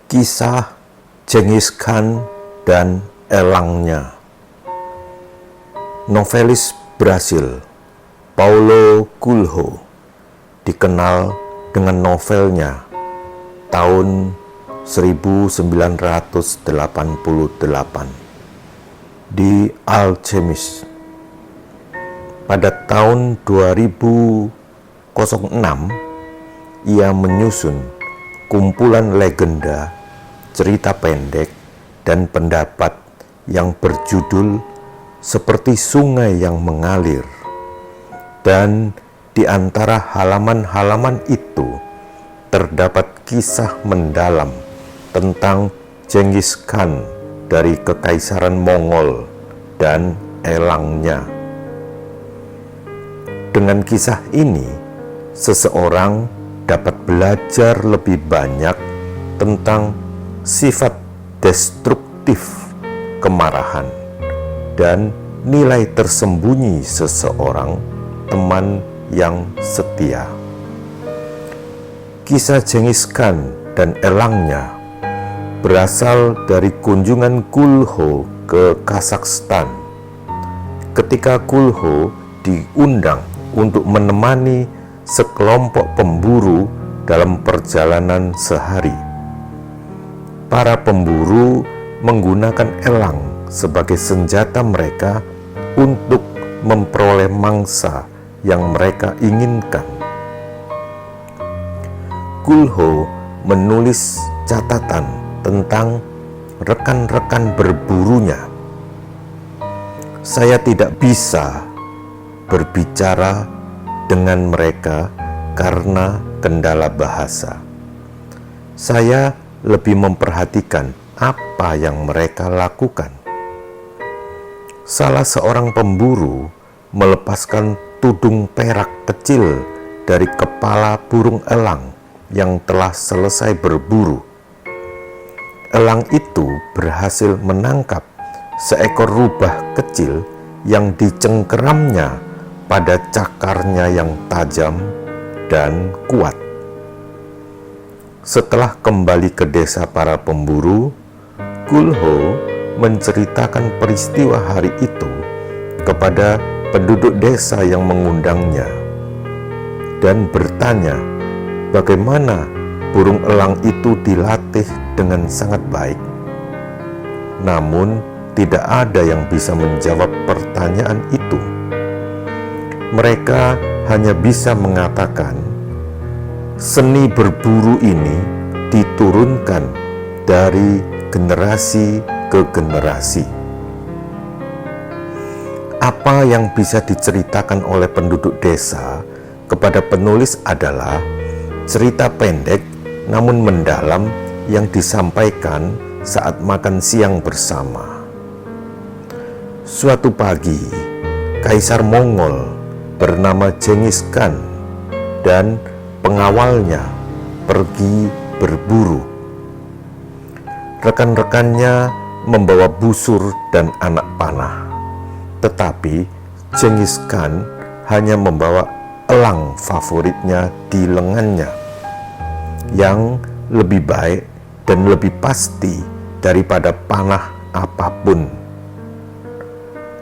Kisah Genghis Khan dan elangnya. Novelis Brasil Paulo Coelho dikenal dengan novelnya tahun 1988 The Alchemist. Pada tahun 2006 ia menyusun kumpulan legenda, cerita pendek, dan pendapat yang berjudul Seperti Sungai yang Mengalir. Dan di antara halaman-halaman itu terdapat kisah mendalam tentang Genghis Khan dari Kekaisaran Mongol dan elangnya. Dengan kisah ini, seseorang dapat belajar lebih banyak tentang sifat destruktif kemarahan dan nilai tersembunyi seseorang teman yang setia. Kisah Genghis Khan dan elangnya berasal dari kunjungan Coelho ke Kazakhstan. Ketika Coelho diundang untuk menemani sekelompok pemburu dalam perjalanan sehari. Para pemburu menggunakan elang sebagai senjata mereka untuk memperoleh mangsa yang mereka inginkan. Coelho menulis catatan tentang rekan-rekan berburunya. Saya tidak bisa berbicara dengan mereka karena kendala bahasa. Saya lebih memperhatikan apa yang mereka lakukan. Salah seorang pemburu melepaskan tudung perak kecil dari kepala burung elang yang telah selesai berburu. Elang itu berhasil menangkap seekor rubah kecil yang dicengkeramnya pada cakarnya yang tajam dan kuat. Setelah kembali ke desa para pemburu, Coelho menceritakan peristiwa hari itu kepada penduduk desa yang mengundangnya dan bertanya bagaimana burung elang itu dilatih dengan sangat baik. Namun, tidak ada yang bisa menjawab pertanyaan itu. Mereka hanya bisa mengatakan, seni berburu ini diturunkan dari generasi ke generasi. Apa yang bisa diceritakan oleh penduduk desa kepada penulis adalah cerita pendek namun mendalam yang disampaikan saat makan siang bersama. Suatu pagi, Kaisar Mongol bernama Genghis Khan dan pengawalnya pergi berburu. Rekan-rekannya membawa busur dan anak panah, tetapi Genghis Khan hanya membawa elang favoritnya di lengannya, yang lebih baik dan lebih pasti daripada panah apapun.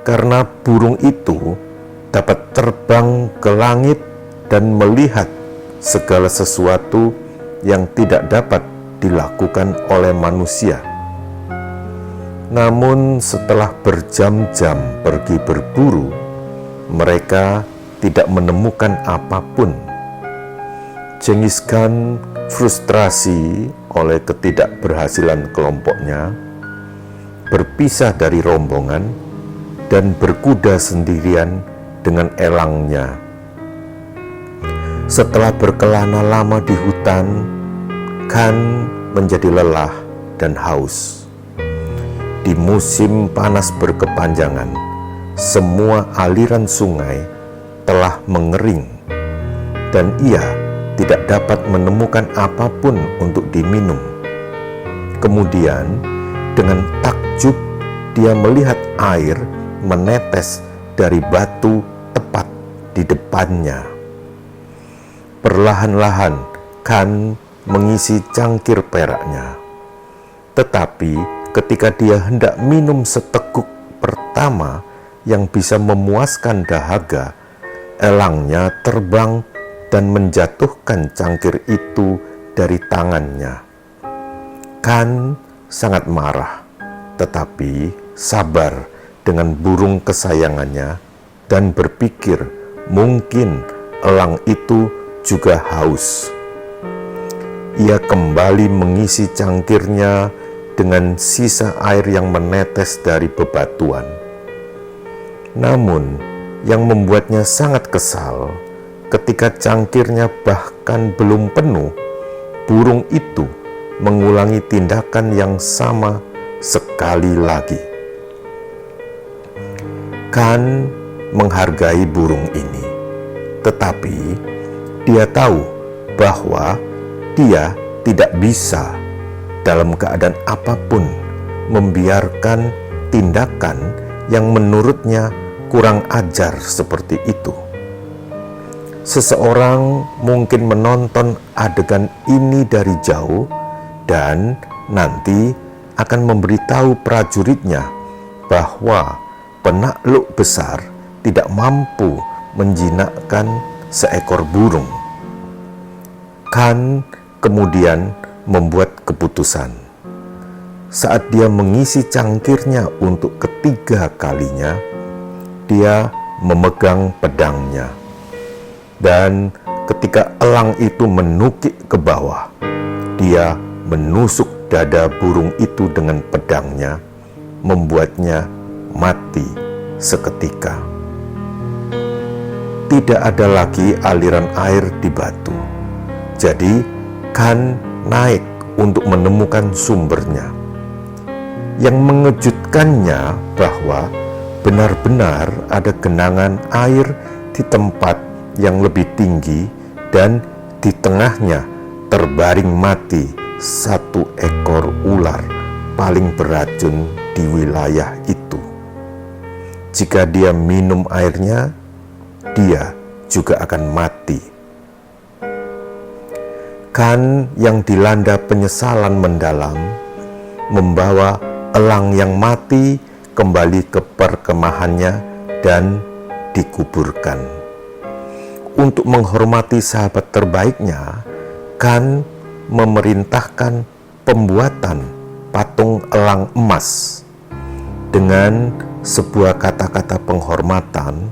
Karena burung itu dapat terbang ke langit dan melihat segala sesuatu yang tidak dapat dilakukan oleh manusia. Namun setelah berjam-jam pergi berburu, mereka tidak menemukan apapun. Genghis Khan frustrasi oleh ketidakberhasilan kelompoknya, berpisah dari rombongan dan berkuda sendirian dengan elangnya. Setelah berkelana lama di hutan, Khan menjadi lelah dan haus. Di musim panas berkepanjangan, semua aliran sungai telah mengering dan ia tidak dapat menemukan apapun untuk diminum. Kemudian, dengan takjub dia melihat air menetes dari batu tepat di depannya. Perlahan-lahan Khan mengisi cangkir peraknya. Tetapi ketika dia hendak minum seteguk pertama yang bisa memuaskan dahaga, elangnya terbang dan menjatuhkan cangkir itu dari tangannya. Khan sangat marah, tetapi sabar dengan burung kesayangannya dan berpikir mungkin elang itu juga haus. Ia kembali mengisi cangkirnya dengan sisa air yang menetes dari bebatuan. Namun, yang membuatnya sangat kesal, ketika cangkirnya bahkan belum penuh, burung itu mengulangi tindakan yang sama sekali lagi. Khan menghargai burung ini, tetapi dia tahu bahwa dia tidak bisa dalam keadaan apapun membiarkan tindakan yang menurutnya kurang ajar seperti itu. Seseorang mungkin menonton adegan ini dari jauh dan nanti akan memberitahu prajuritnya bahwa penakluk besar tidak mampu menjinakkan seekor burung. Khan kemudian membuat keputusan. Saat dia mengisi cangkirnya untuk ketiga kalinya, dia memegang pedangnya. Dan ketika elang itu menukik ke bawah, dia menusuk dada burung itu dengan pedangnya, membuatnya mati seketika. Tidak ada lagi aliran air di batu. Jadi Khan naik untuk menemukan sumbernya. Yang mengejutkannya bahwa benar-benar ada genangan air di tempat yang lebih tinggi dan di tengahnya terbaring mati satu ekor ular paling beracun di wilayah itu. Jika dia minum airnya, dia juga akan mati. Khan yang dilanda penyesalan mendalam membawa elang yang mati kembali ke perkemahannya dan dikuburkan. Untuk menghormati sahabat terbaiknya, Khan memerintahkan pembuatan patung elang emas dengan sebuah kata-kata penghormatan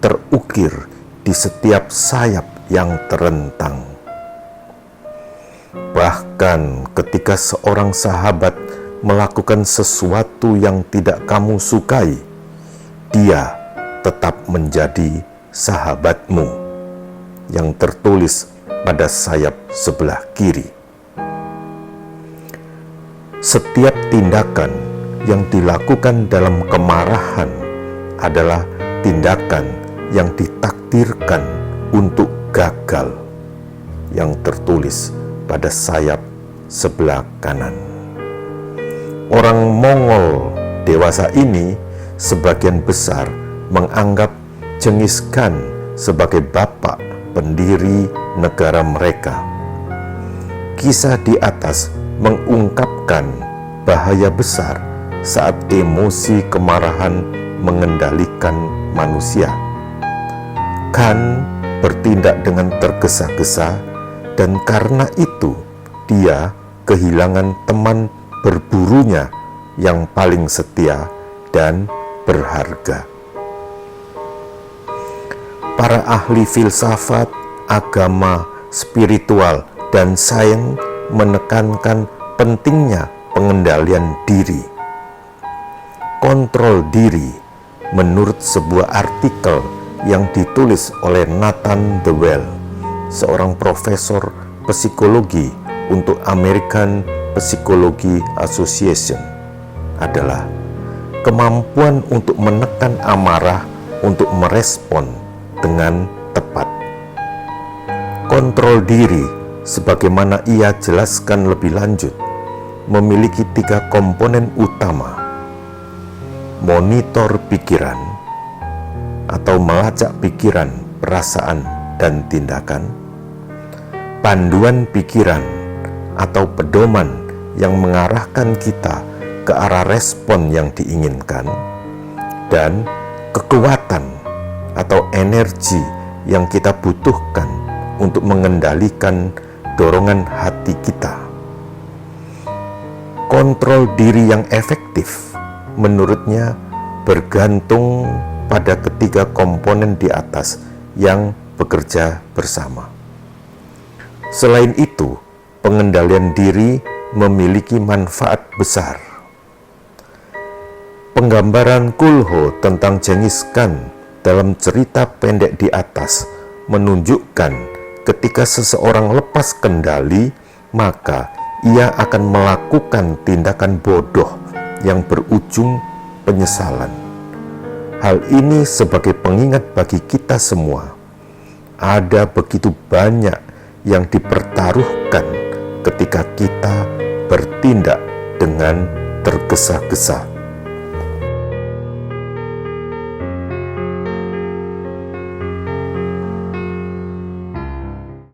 terukir di setiap sayap yang terentang. Bahkan ketika seorang sahabat melakukan sesuatu yang tidak kamu sukai, dia tetap menjadi sahabatmu, yang tertulis pada sayap sebelah kiri. Setiap tindakan yang dilakukan dalam kemarahan adalah tindakan yang ditakdirkan untuk gagal, yang tertulis pada sayap sebelah kanan. Orang Mongol dewasa ini sebagian besar menganggap Genghis Khan sebagai bapak pendiri negara mereka. Kisah di atas mengungkapkan bahaya besar saat emosi kemarahan mengendalikan manusia. Khan bertindak dengan tergesa-gesa dan karena itu dia kehilangan teman berburunya yang paling setia dan berharga. Para ahli filsafat, agama, spiritual, dan sains menekankan pentingnya pengendalian diri. Kontrol diri menurut sebuah artikel yang ditulis oleh Nathan Dewell, seorang profesor psikologi untuk American Psychology Association, adalah kemampuan untuk menekan amarah untuk merespon dengan tepat. Kontrol diri, sebagaimana ia jelaskan lebih lanjut, memiliki 3 komponen utama: monitor pikiran atau melacak pikiran, perasaan, dan tindakan; panduan pikiran atau pedoman yang mengarahkan kita ke arah respon yang diinginkan, dan kekuatan atau energi yang kita butuhkan untuk mengendalikan dorongan hati kita. Kontrol diri yang efektif menurutnya bergantung pada ketiga komponen di atas yang bekerja bersama. Selain itu, pengendalian diri memiliki manfaat besar. Penggambaran Kulho tentang Genghis Khan dalam cerita pendek di atas menunjukkan ketika seseorang lepas kendali, maka ia akan melakukan tindakan bodoh yang berujung penyesalan. Hal ini sebagai pengingat bagi kita semua. Ada begitu banyak yang dipertaruhkan ketika kita bertindak dengan tergesa-gesa.